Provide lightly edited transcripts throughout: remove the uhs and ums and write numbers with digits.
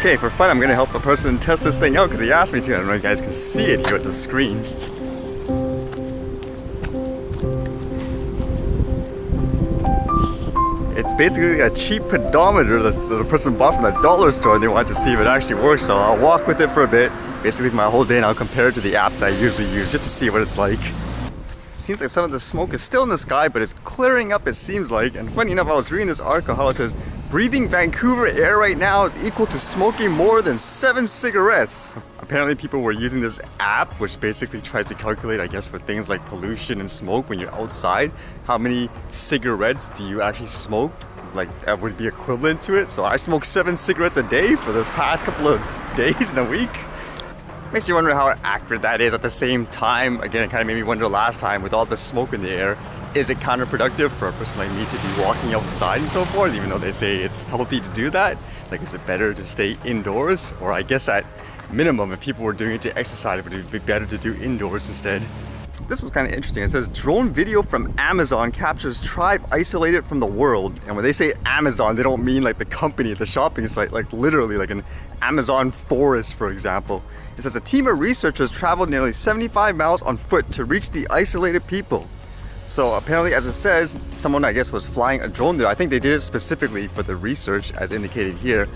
Okay, for fun, I'm gonna help a person test this thing out because he asked me to. I don't know if you guys can see it here at the screen. It's basically a cheap pedometer that the person bought from the dollar store and they wanted to see if it actually works. So I'll walk with it for a bit, basically my whole day, and I'll compare it to the app that I usually use just to see what it's like. Seems like some of the smoke is still in the sky, but it's clearing up, it seems like. And funny enough, I was reading this article how it says, breathing Vancouver air right now is equal to smoking more than 7 cigarettes. Apparently people were using this app, which basically tries to calculate, I guess, for things like pollution and smoke when you're outside. How many cigarettes do you actually smoke? Like, that would be equivalent to it. So I smoke 7 cigarettes a day for this past couple of days in a week. Makes you wonder how accurate that is. At the same time, again, it kind of made me wonder last time, with all the smoke in the air, is it counterproductive for a person like me to be walking outside and so forth, even though they say it's healthy to do that? Like, is it better to stay indoors? Or I guess at minimum, if people were doing it to exercise, would it be better to do indoors instead? This was kind of interesting. It says, drone video from Amazon captures tribe isolated from the world. And when they say Amazon, they don't mean like the company, the shopping site, like literally like an Amazon forest, for example. It says a team of researchers traveled nearly 75 miles on foot to reach the isolated people. So apparently, as it says, someone I guess was flying a drone there. I think they did it specifically for the research as indicated here.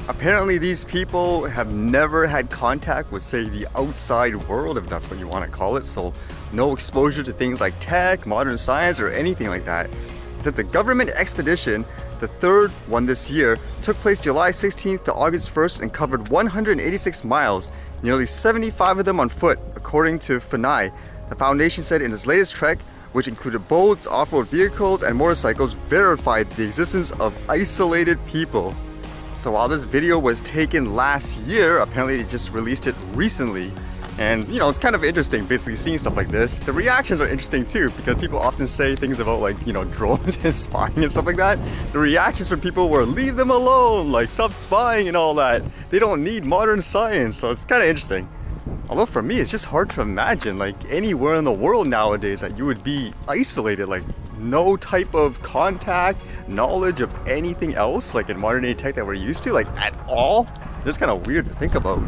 Apparently these people have never had contact with, say, the outside world, if that's what you want to call it. So no exposure to things like tech, modern science, or anything like that. It says the government expedition, the third one this year, took place July 16th to August 1st and covered 186 miles, nearly 75 of them on foot, according to FNAI. The foundation said in its latest trek, which included boats, off-road vehicles, and motorcycles, verified the existence of isolated people. So while this video was taken last year, apparently they just released it recently. And you know, it's kind of interesting basically seeing stuff like this. The reactions are interesting too, because people often say things about, like, you know, drones and spying and stuff like that. The reactions from people were, leave them alone, like stop spying and all that. They don't need modern science. So it's kind of interesting. Although for me, it's just hard to imagine like anywhere in the world nowadays that you would be isolated, like no type of contact, knowledge of anything else, like in modern day tech that we're used to, like at all. It's kind of weird to think about.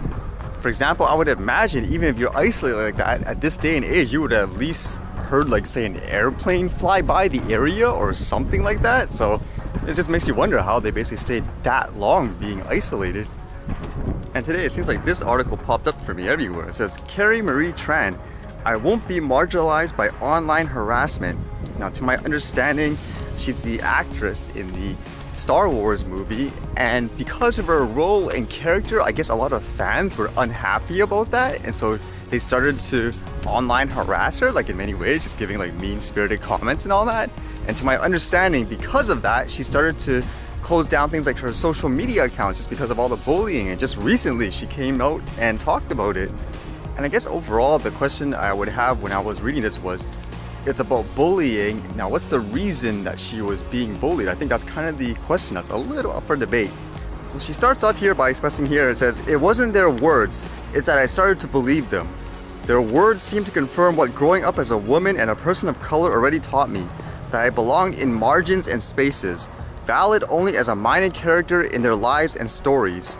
For example, I would imagine even if you're isolated like that, at this day and age, you would have at least heard, like, say, an airplane fly by the area or something like that. So it just makes you wonder how they basically stayed that long being isolated. And today it seems like this article popped up for me everywhere. It says, Kelly Tran, I won't be marginalized by online harassment. Now, to my understanding, she's the actress in the Star Wars movie, and because of her role and character, I guess a lot of fans were unhappy about that, and so they started to online harass her, like in many ways, just giving like mean-spirited comments and all that. And to my understanding, because of that, she started to close down things like her social media accounts just because of all the bullying, and just recently she came out and talked about it. And I guess overall, the question I would have when I was reading this was, it's about bullying. Now, what's the reason that she was being bullied? I think that's kind of the question that's a little up for debate. So she starts off here by expressing here, it says, it wasn't their words, it's that I started to believe them. Their words seem to confirm what growing up as a woman and a person of color already taught me, that I belonged in margins and spaces, valid only as a minor character in their lives and stories.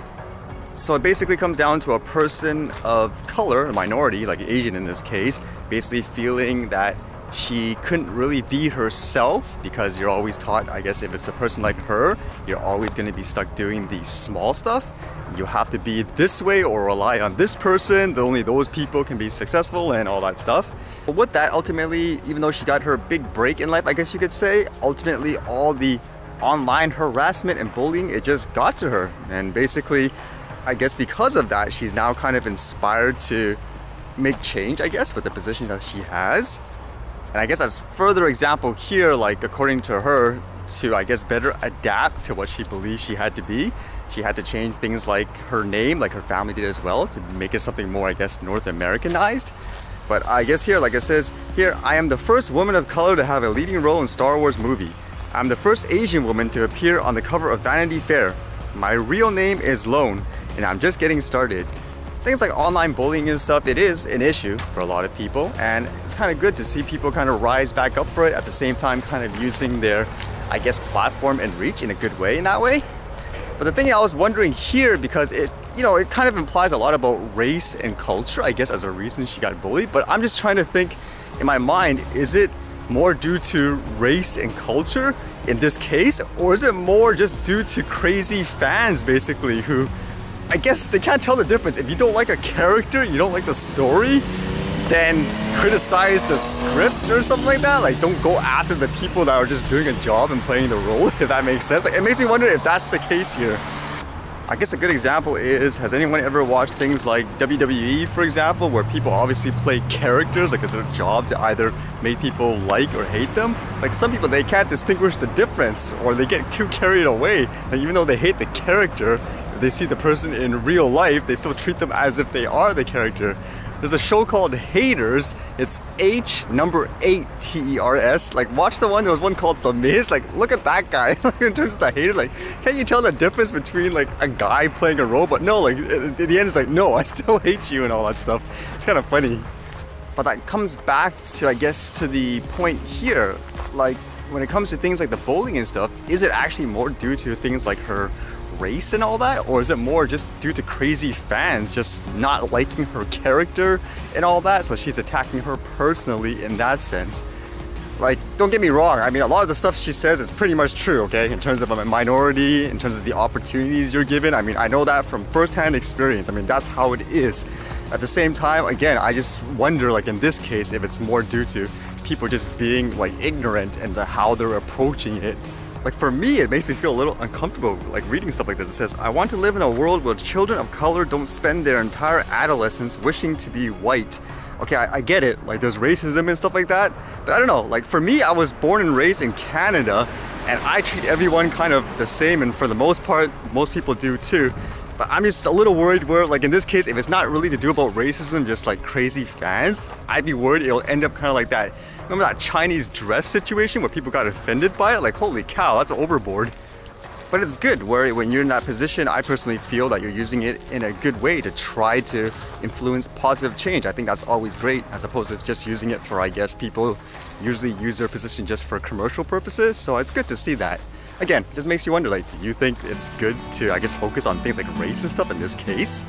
So it basically comes down to a person of color, a minority, like Asian in this case, basically feeling that she couldn't really be herself because you're always taught, I guess, if it's a person like her, you're always going to be stuck doing the small stuff. You have to be this way or rely on this person. Only those people can be successful and all that stuff. But with that, ultimately, even though she got her big break in life, I guess you could say, ultimately all the online harassment and bullying, it just got to her. And basically, I guess because of that, she's now kind of inspired to make change, I guess, with the position that she has. And I guess as further example here, like according to her, to I guess better adapt to what she believed she had to be, she had to change things like her name, like her family did as well, to make it something more, I guess, North Americanized. But I guess here, like it says here, I am the first woman of color to have a leading role in Star Wars movie. I'm the first Asian woman to appear on the cover of Vanity Fair. My real name is Lone, and I'm just getting started. Things like online bullying and stuff, it is an issue for a lot of people, and it's kind of good to see people kind of rise back up for it, at the same time kind of using their, I guess, platform and reach in a good way in that way. But the thing I was wondering here, because it kind of implies a lot about race and culture, I guess, as a reason she got bullied. But I'm just trying to think in my mind, is it more due to race and culture in this case, or is it more just due to crazy fans basically who, I guess they can't tell the difference. If you don't like a character, you don't like the story, then criticize the script or something like that. Like, don't go after the people that are just doing a job and playing the role, if that makes sense. Like, it makes me wonder if that's the case here. I guess a good example is, has anyone ever watched things like WWE, for example, where people obviously play characters, like it's their job to either make people like or hate them? Like, some people, they can't distinguish the difference, or they get too carried away. Like, even though they hate the character, if they see the person in real life, they still treat them as if they are the character. There's a show called Haters. It's H8TERS. Like, watch the one, there was one called The Miz. Like, look at that guy. In terms of the hater, like, can't you tell the difference between like a guy playing a role? But no, like at the end it's like, no, I still hate you and all that stuff. It's kind of funny. But that comes back to, I guess, to the point here. Like, when it comes to things like the bullying and stuff, is it actually more due to things like her race and all that, or is it more just due to crazy fans just not liking her character and all that, so she's attacking her personally in that sense? Like, don't get me wrong, I mean, a lot of the stuff she says is pretty much true, okay, in terms of a minority, in terms of the opportunities you're given. I mean, I know that from first-hand experience. I mean, that's how it is. At the same time, again, I just wonder, like in this case, if it's more due to people just being like ignorant and how they're approaching it. Like, for me, it makes me feel a little uncomfortable, like reading stuff like this. It says, I want to live in a world where children of color don't spend their entire adolescence wishing to be white. Okay, I get it, like there's racism and stuff like that, but I don't know, like for me, I was born and raised in Canada, and I treat everyone kind of the same, and for the most part, most people do too. But I'm just a little worried where, like in this case, if it's not really to do about racism, just like crazy fans, I'd be worried it'll end up kind of like that. Remember that Chinese dress situation where people got offended by it? Like, holy cow, that's overboard. But it's good where when you're in that position, I personally feel that you're using it in a good way to try to influence positive change. I think that's always great, as opposed to just using it for, I guess, people usually use their position just for commercial purposes. So it's good to see that. Again, it just makes you wonder, like, do you think it's good to, I guess, focus on things like race and stuff in this case?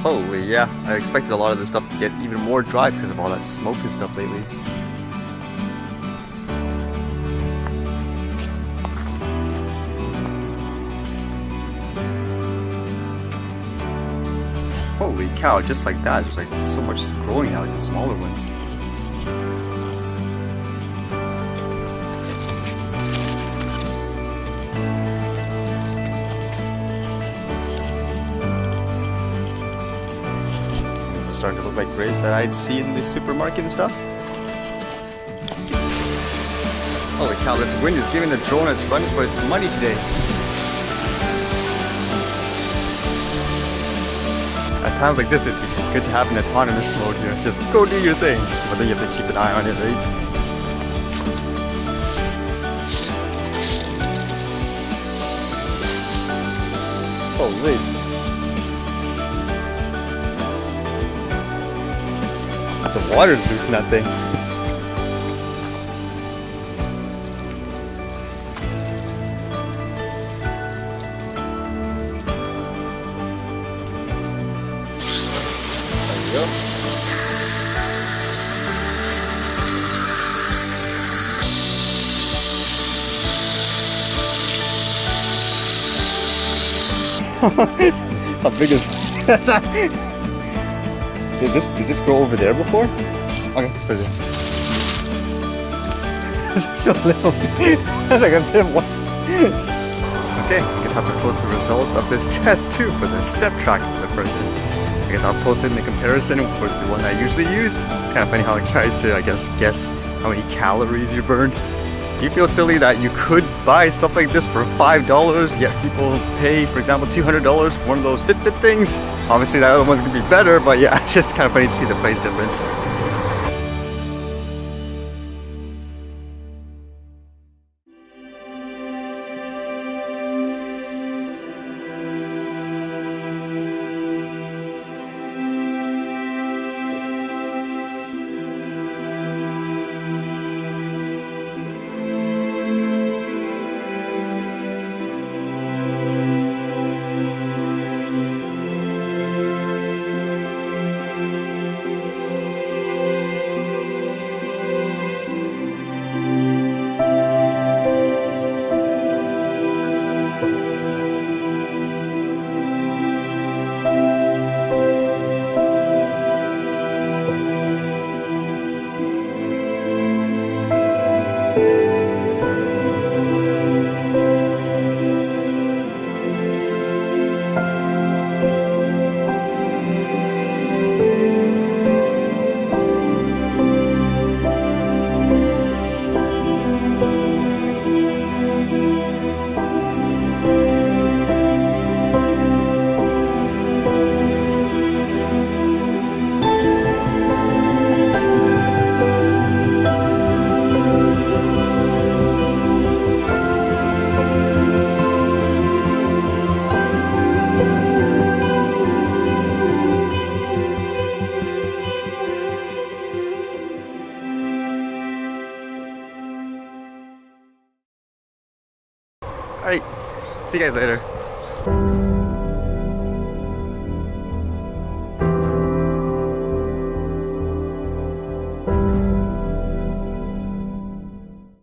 Holy yeah, I expected a lot of this stuff to get even more dry because of all that smoke and stuff lately. Holy cow, just like that, there's like so much growing now, like the smaller ones. Starting to look like grapes that I'd see in the supermarket and stuff. Holy cow, this wind is giving the drone its run for its money today. At times like this, it'd be good to have an autonomous mode here. Just go do your thing, but then you have to keep an eye on it, right? Holy. The water's loose in that thing. There we go. How big is that? Did this go over there before? Okay, let's put it in. This is so little. I was like, that's him. What? Okay, I guess I'll have to post the results of this test too for the step tracker for the person. I guess I'll post it in the comparison for the one I usually use. It's kind of funny how it tries to, I guess how many calories you burned. Do you feel silly that you could buy stuff like this for $5, yet people pay, for example, $200 for one of those Fitbit things? Obviously that other one's gonna be better, but yeah, it's just kind of funny to see the price difference. See you guys later.